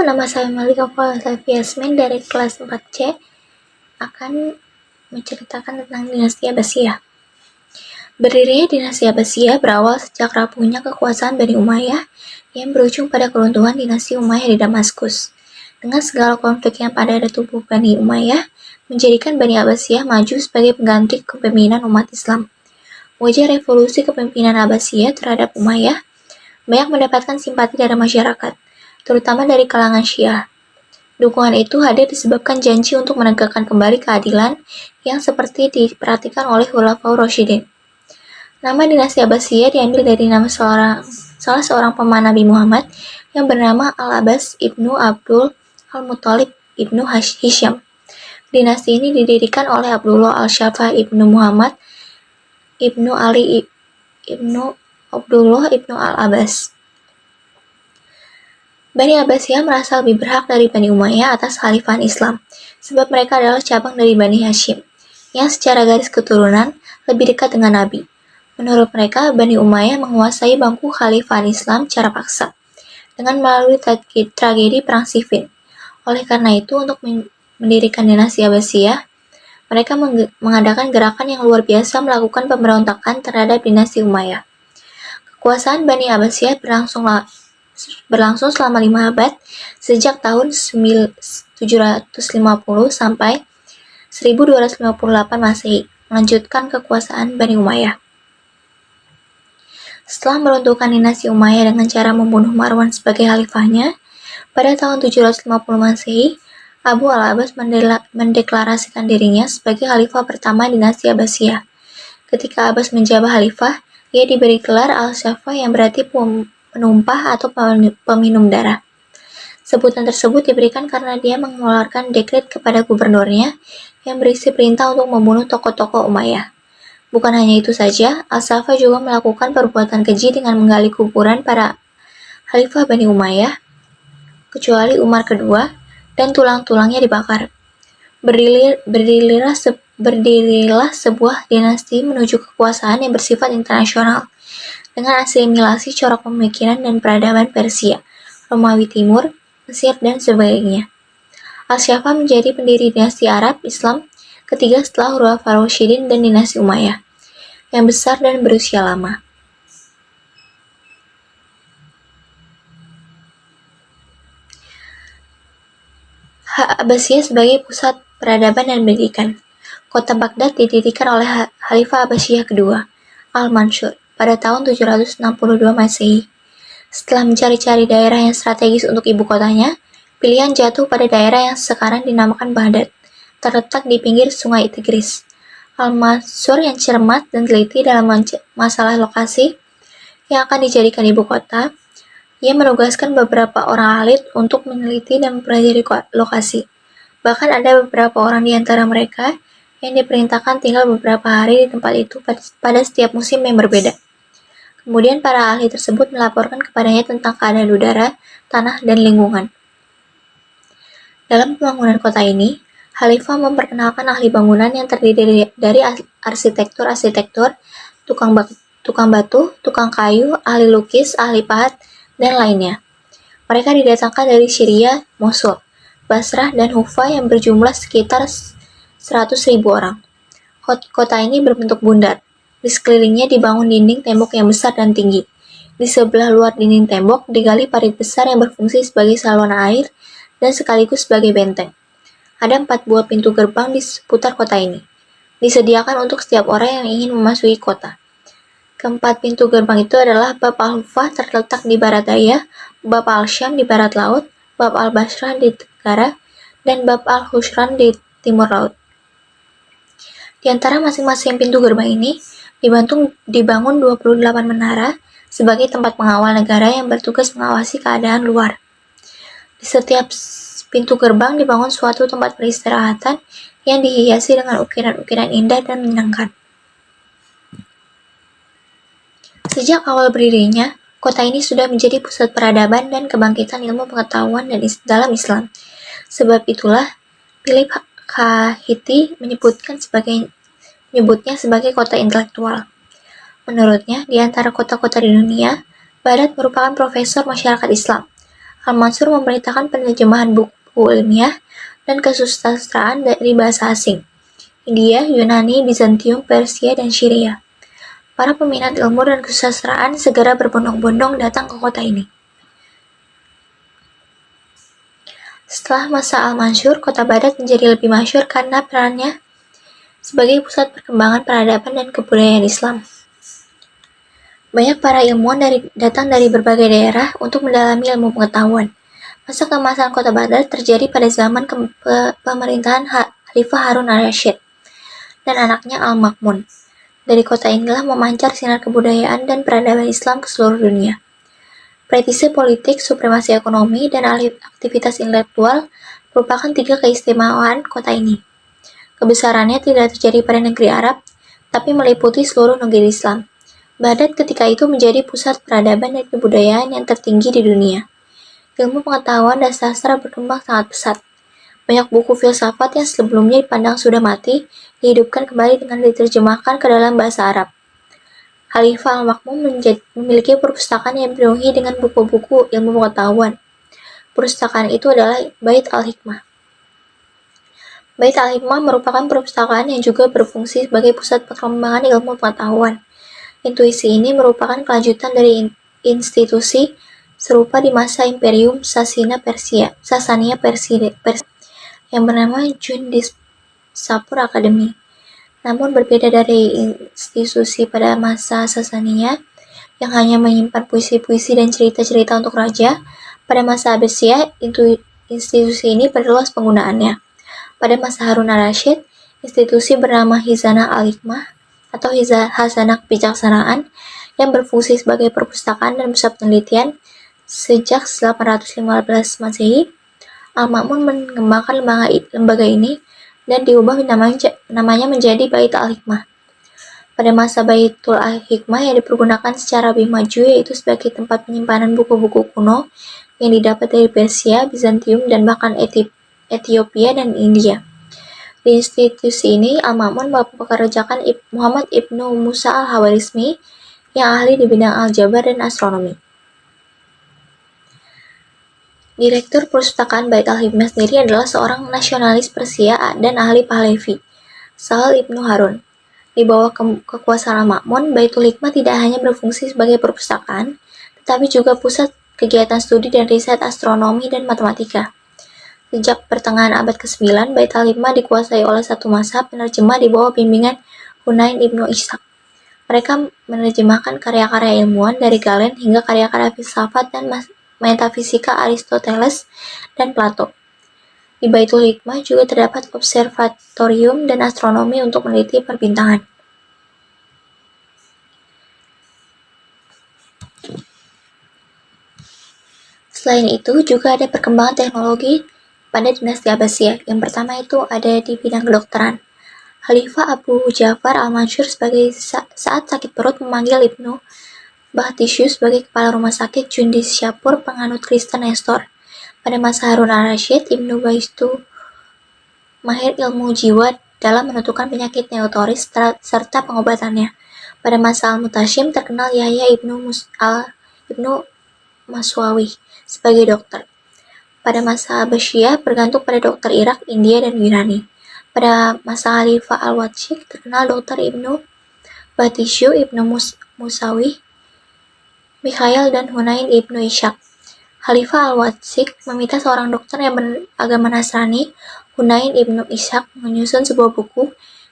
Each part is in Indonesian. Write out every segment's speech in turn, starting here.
nama saya Malika Falasafi Yasmin dari kelas 4C akan menceritakan tentang dinasti Abbasiyah. Berdirinya dinasti Abbasiyah berawal sejak rapuhnya kekuasaan Bani Umayyah yang berujung pada keruntuhan dinasti Umayyah di Damaskus. Dengan segala konflik yang pada tubuh Bani Umayyah, menjadikan Bani Abbasiyah maju sebagai pengganti kepemimpinan umat Islam. Wajah revolusi kepemimpinan Abbasiyah terhadap Umayyah banyak mendapatkan simpati dari masyarakat, terutama dari kalangan Syiah. Dukungan itu hadir disebabkan janji untuk menegakkan kembali keadilan yang seperti diperhatikan oleh Khulafaur Rasyidin. Nama dinasti Abbasiyah diambil dari nama salah seorang paman Nabi Muhammad yang bernama Al-Abbas ibnu Abdul Al-Muttalib ibnu Hisham. Dinasti ini didirikan oleh Abdullah Al-Shafa ibnu Muhammad ibnu Ali ibnu Abdullah ibnu Al-Abbas. Bani Abbasiyah merasa lebih berhak dari Bani Umayyah atas khalifahan Islam, sebab mereka adalah cabang dari Bani Hashim, yang secara garis keturunan lebih dekat dengan Nabi. Menurut mereka, Bani Umayyah menguasai bangku khalifahan Islam secara paksa, dengan melalui tragedi Perang Siffin. Oleh karena itu, untuk mendirikan dinasti Abbasiyah, mereka mengadakan gerakan yang luar biasa melakukan pemberontakan terhadap dinasti Umayyah. Kekuasaan Bani Abbasiyah berlangsung selama 5 abad, sejak tahun 750 sampai 1258 Masehi, melanjutkan kekuasaan Bani Umayyah. Setelah meruntuhkan dinasti Umayyah dengan cara membunuh Marwan sebagai khalifahnya, pada tahun 750 Masehi, Abu al-Abbas mendeklarasikan dirinya sebagai khalifah pertama dinasti Abbasiyah. Ketika Abbas menjabat khalifah, ia diberi gelar Al-Shafa yang berarti penumpah atau peminum darah. Sebutan tersebut diberikan karena dia mengeluarkan dekret kepada gubernurnya yang berisi perintah untuk membunuh tokoh-tokoh Umayyah. Bukan hanya itu saja, Al-Shafa juga melakukan perbuatan keji dengan menggali kuburan para khalifah Bani Umayyah, kecuali Umar kedua, dan tulang-tulangnya dibakar. Berdirilah sebuah dinasti menuju kekuasaan yang bersifat internasional, dengan asimilasi corak pemikiran dan peradaban Persia, Romawi Timur, Mesir, dan sebagainya. Al-Shafa menjadi pendiri dinasti Arab Islam ketiga setelah Khulafaur Rasyidin dan dinasti Umayyah, yang besar dan berusia lama. Abbasiyah sebagai pusat peradaban dan pendidikan. Kota Baghdad didirikan oleh Khalifah Abbasiyah kedua, Al-Mansur, pada tahun 762 Masehi. Setelah mencari-cari daerah yang strategis untuk ibu kotanya, pilihan jatuh pada daerah yang sekarang dinamakan Baghdad, terletak di pinggir sungai Tigris. Al-Mansur yang cermat dan teliti dalam masalah lokasi yang akan dijadikan ibu kota, ia menugaskan beberapa orang ahli untuk meneliti dan mempelajari lokasi. Bahkan ada beberapa orang di antara mereka yang diperintahkan tinggal beberapa hari di tempat itu pada setiap musim yang berbeda. Kemudian para ahli tersebut melaporkan kepadanya tentang keadaan udara, tanah, dan lingkungan. Dalam pembangunan kota ini, Khalifah memperkenalkan ahli bangunan yang terdiri dari arsitektur, tukang batu, tukang kayu, ahli lukis, ahli pahat, dan lainnya. Mereka didatangkan dari Syria, Mosul, Basrah, dan Hufa yang berjumlah sekitar 100.000 orang. Kota ini berbentuk bundar. Di sekelilingnya dibangun dinding tembok yang besar dan tinggi. Di sebelah luar dinding tembok digali parit besar yang berfungsi sebagai saluran air dan sekaligus sebagai benteng. Ada 4 buah pintu gerbang di seputar kota ini. Disediakan untuk setiap orang yang ingin memasuki kota. Keempat pintu gerbang itu adalah Bab Al-Hufah terletak di barat daya, Bab Al-Syam di barat laut, Bab Al-Basrah di tenggara, dan Bab Al-Hushran di timur laut. Di antara masing-masing pintu gerbang ini dibangun 28 menara sebagai tempat pengawal negara yang bertugas mengawasi keadaan luar. Di setiap pintu gerbang dibangun suatu tempat peristirahatan yang dihiasi dengan ukiran-ukiran indah dan menyenangkan. Sejak awal berdirinya, kota ini sudah menjadi pusat peradaban dan kebangkitan ilmu pengetahuan dalam Islam. Sebab itulah, Philip Kahiti menyebutnya sebagai kota intelektual. Menurutnya, di antara kota-kota di dunia, Baghdad merupakan profesor masyarakat Islam. Al-Mansur memerintahkan penerjemahan buku ilmiah dan kesusastraan dari bahasa asing, India, Yunani, Bizantium, Persia, dan Syria. Para peminat ilmu dan kesusastraan segera berbondong-bondong datang ke kota ini. Setelah masa Al-Mansur, kota Baghdad menjadi lebih masyhur karena perannya sebagai pusat perkembangan peradaban dan kebudayaan Islam. Banyak para ilmuwan datang dari berbagai daerah untuk mendalami ilmu pengetahuan. Masa keemasan kota Baghdad terjadi pada zaman pemerintahan Khalifah Harun al-Rashid dan anaknya Al-Ma'mun. Dari kota inilah memancar sinar kebudayaan dan peradaban Islam ke seluruh dunia. Praktisi politik, supremasi ekonomi, dan aktivitas intelektual merupakan 3 keistimewaan kota ini. Kebesarannya tidak terjadi pada negeri Arab, tapi meliputi seluruh negeri Islam. Baghdad ketika itu menjadi pusat peradaban dan kebudayaan yang tertinggi di dunia. Ilmu pengetahuan dan sastra berkembang sangat pesat. Banyak buku filsafat yang sebelumnya dipandang sudah mati, dihidupkan kembali dengan diterjemahkan ke dalam bahasa Arab. Khalifah Al-Ma'mun memiliki perpustakaan yang dipenuhi dengan buku-buku ilmu pengetahuan. Perpustakaan itu adalah Bait Al-Hikmah. Bait Al-Hikmah merupakan perpustakaan yang juga berfungsi sebagai pusat perkembangan ilmu pengetahuan. Intuisi ini merupakan kelanjutan dari institusi serupa di masa Imperium Sasania Persia yang bernama Jundisapur Academy. Namun berbeda dari institusi pada masa Sasania yang hanya menyimpan puisi-puisi dan cerita-cerita untuk raja, pada masa Abbasiyah institusi ini perluas penggunaannya. Pada masa Harun al-Rashid, institusi bernama Khazanah al-Hikmah atau Khazanah Kebijaksanaan yang berfungsi sebagai perpustakaan dan pusat penelitian sejak 815 Masehi. Al-Ma'mun mengembangkan lembaga ini dan diubah namanya menjadi Bait Al-Hikmah. Pada masa Baitul Al-Hikmah yang dipergunakan secara lebih maju, yaitu sebagai tempat penyimpanan buku-buku kuno yang didapat dari Persia, Bizantium, dan bahkan Ethiopia dan India. Di institusi ini, Al-Ma'mun mempekerjakan Muhammad ibnu Musa al-Khawarizmi yang ahli di bidang aljabar dan astronomi. Direktur Perpustakaan Bait Al-Hikmah sendiri adalah seorang nasionalis Persia dan ahli Pahlavi, Sahal ibnu Harun. Di bawah kekuasaan Al-Ma'mun, Baitul Hikmah tidak hanya berfungsi sebagai perpustakaan, tetapi juga pusat kegiatan studi dan riset astronomi dan matematika. Sejak pertengahan abad ke-9, Bait Al-Hikmah dikuasai oleh satu mazhab penerjemah di bawah bimbingan Hunain ibnu Ishaq. Mereka menerjemahkan karya-karya ilmuwan dari Galen hingga karya-karya filsafat dan metafisika Aristoteles dan Plato. Di Baitul Hikmah juga terdapat observatorium dan astronomi untuk meneliti perbintangan. Selain itu, juga ada perkembangan teknologi pada dinasti Abbasiyah. Yang pertama itu ada di bidang kedokteran. Khalifah Abu Ja'far al-Mansur saat sakit perut memanggil Ibnu Bakhtisyus sebagai kepala rumah sakit Jundisapur penganut Kristen Nestor. Pada masa Harun al-Rashid, Ibnu Baistu mahir ilmu jiwa dalam menentukan penyakit neotoris serta pengobatannya. Pada masa Al-Mutashim terkenal Yahya ibnu Maswawi sebagai dokter. Pada masa Abbasiyah bergantung pada dokter Irak, India, dan Yunani. Pada masa Khalifah Al-Wathiq terkenal dokter Ibnu Bakhtisyu, Ibnu Musawi, Mikhail, dan Hunain ibnu Ishaq. Khalifah Al-Wathiq meminta seorang dokter yang beragama Nasrani, Hunain ibnu Ishaq, menyusun sebuah buku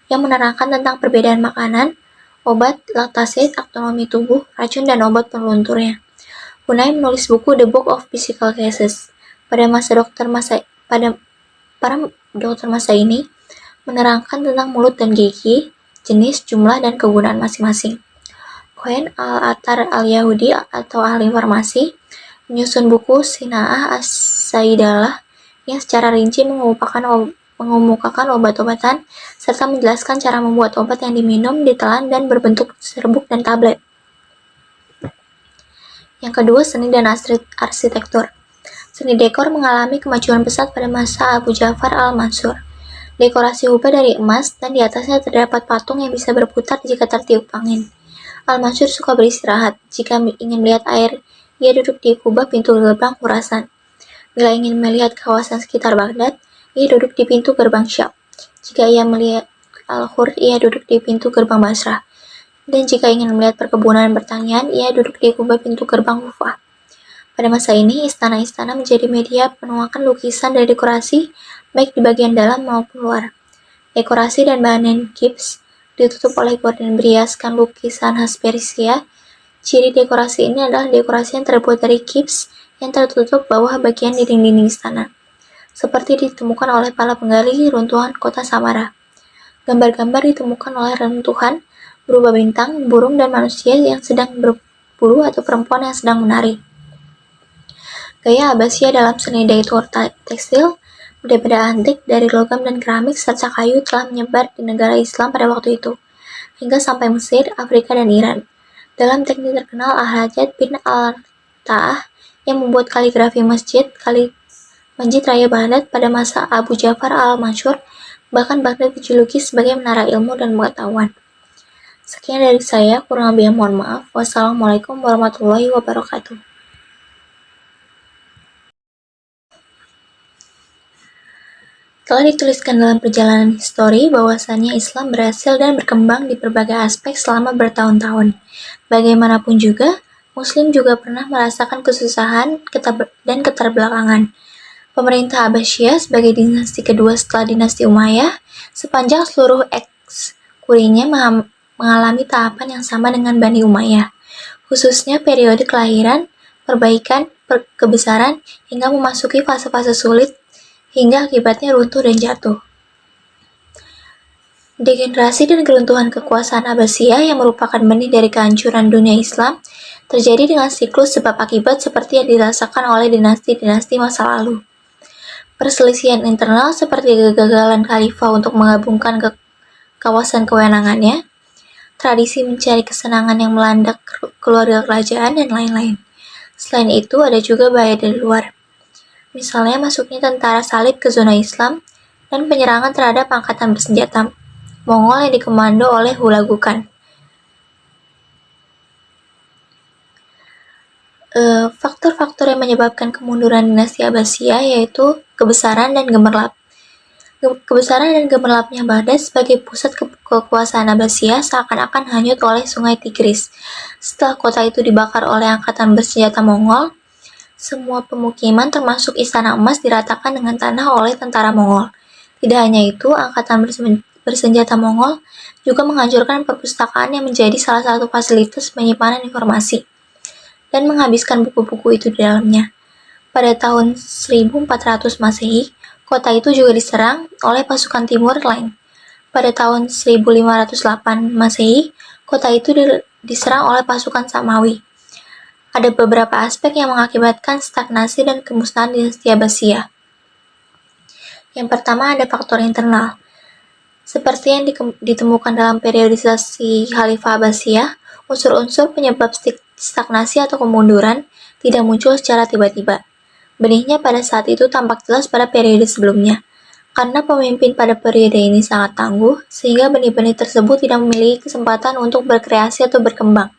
yang menerangkan tentang perbedaan makanan, obat, laktase, taksonomi tubuh, racun, dan obat pelunturnya. Hunain menulis buku The Book of Physical Cases. Para dokter masa ini menerangkan tentang mulut dan gigi, jenis, jumlah, dan kegunaan masing-masing. Cohen al-Attar al-Yahudi atau ahli farmasi menyusun buku Sina'ah as-Saidalah yang secara rinci mengemukakan obat-obatan serta menjelaskan cara membuat obat yang diminum, ditelan, dan berbentuk serbuk dan tablet. Yang kedua, seni dan arsitektur. Seni dekor mengalami kemajuan pesat pada masa Abu Ja'far al-Mansur. Dekorasi kubah dari emas dan di atasnya terdapat patung yang bisa berputar jika tertiup angin. Al-Mansur suka beristirahat. Jika ingin melihat air, ia duduk di kubah pintu gerbang Khurasan. Bila ingin melihat kawasan sekitar Baghdad, ia duduk di pintu gerbang Syam. Jika ia melihat Al-Hur, ia duduk di pintu gerbang Basrah. Dan jika ingin melihat perkebunan dan pertanian, ia duduk di kubah pintu gerbang Kufah. Pada masa ini, istana-istana menjadi media penuakan lukisan dan dekorasi, baik di bagian dalam maupun luar. Dekorasi dan bahan gips ditutup oleh gorden berhiaskan lukisan khas Persia. Ciri dekorasi ini adalah dekorasi yang terbuat dari gips yang tertutup bawah bagian dinding-dinding istana, seperti ditemukan oleh para penggali runtuhan kota Samara. Gambar-gambar ditemukan oleh reruntuhan berupa bintang, burung, dan manusia yang sedang berburu atau perempuan yang sedang menari. Gaya Abbasiyah dalam seni dekor tekstil, benda-benda antik dari logam dan keramik serta kayu telah menyebar di negara Islam pada waktu itu, hingga sampai Mesir, Afrika, dan Iran. Dalam teknik terkenal Al-Hajjaj bin Al-Ta'ah yang membuat kaligrafi Masjid Raya Baghdad pada masa Abu Ja'far al-Mansur, bahkan Baghdad dijuluki sebagai menara ilmu dan pengetahuan. Sekian dari saya, kurang lebihnya mohon maaf. Wassalamualaikum warahmatullahi wabarakatuh. Telah dituliskan dalam perjalanan histori bahwasannya Islam berhasil dan berkembang di berbagai aspek selama bertahun-tahun. Bagaimanapun juga, Muslim juga pernah merasakan kesusahan dan keterbelakangan. Pemerintah Abbasiyah sebagai dinasti kedua setelah dinasti Umayyah, sepanjang seluruh eks-kurinya mengalami tahapan yang sama dengan Bani Umayyah, khususnya periode kelahiran, perbaikan, kebesaran, hingga memasuki fase-fase sulit hingga akibatnya runtuh dan jatuh. Degenerasi dan keruntuhan kekuasaan Abbasiyah yang merupakan benih dari kehancuran dunia Islam terjadi dengan siklus sebab akibat seperti yang dirasakan oleh dinasti-dinasti masa lalu. Perselisihan internal seperti kegagalan khalifah untuk menggabungkan kawasan kewenangannya, tradisi mencari kesenangan yang melanda keluarga kerajaan, dan lain-lain. Selain itu, ada juga bahaya dari luar. Misalnya masuknya tentara salib ke zona Islam dan penyerangan terhadap angkatan bersenjata Mongol yang dikomando oleh Hulagu Khan. Faktor-faktor yang menyebabkan kemunduran dinasti Abbasiyah yaitu kebesaran dan gemerlap. Kebesaran dan gemerlapnya Baghdad sebagai pusat kekuasaan Abbasiyah seakan-akan hanyut oleh sungai Tigris. Setelah kota itu dibakar oleh angkatan bersenjata Mongol, semua pemukiman termasuk Istana Emas diratakan dengan tanah oleh tentara Mongol. Tidak hanya itu, angkatan bersenjata Mongol juga menghancurkan perpustakaan yang menjadi salah satu fasilitas penyimpanan informasi dan menghabiskan buku-buku itu di dalamnya. Pada tahun 1400 Masehi, kota itu juga diserang oleh pasukan Timur Lain. Pada tahun 1508 Masehi, kota itu diserang oleh pasukan Samawi. Ada beberapa aspek yang mengakibatkan stagnasi dan kemusnahan dinasti Abbasiyah. Yang pertama ada faktor internal. Seperti yang ditemukan dalam periodisasi Khalifah Abbasiyah, unsur-unsur penyebab stagnasi atau kemunduran tidak muncul secara tiba-tiba. Benihnya pada saat itu tampak jelas pada periode sebelumnya. Karena pemimpin pada periode ini sangat tangguh, sehingga benih-benih tersebut tidak memiliki kesempatan untuk berkreasi atau berkembang.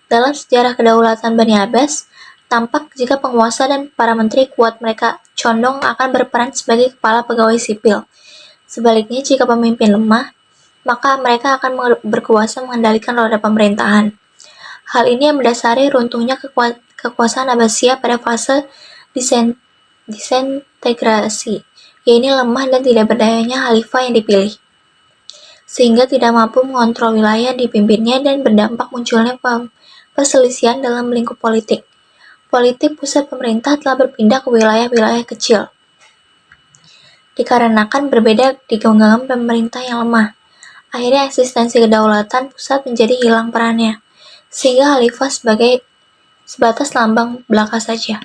Dalam sejarah kedaulatan Bani Abbas, tampak jika penguasa dan para menteri kuat mereka condong akan berperan sebagai kepala pegawai sipil. Sebaliknya, jika pemimpin lemah, maka mereka akan berkuasa mengendalikan roda pemerintahan. Hal ini yang mendasari runtuhnya kekuasaan Abbasiyah pada fase disintegrasi, yaitu lemah dan tidak berdayanya khalifah yang dipilih, sehingga tidak mampu mengontrol wilayah yang dipimpinnya dan berdampak munculnya perselisihan dalam lingkup politik. Politik pusat pemerintah telah berpindah ke wilayah-wilayah kecil. Dikarenakan berbeda di genggaman pemerintah yang lemah, akhirnya eksistensi kedaulatan pusat menjadi hilang perannya, sehingga khalifah sebatas lambang belaka saja.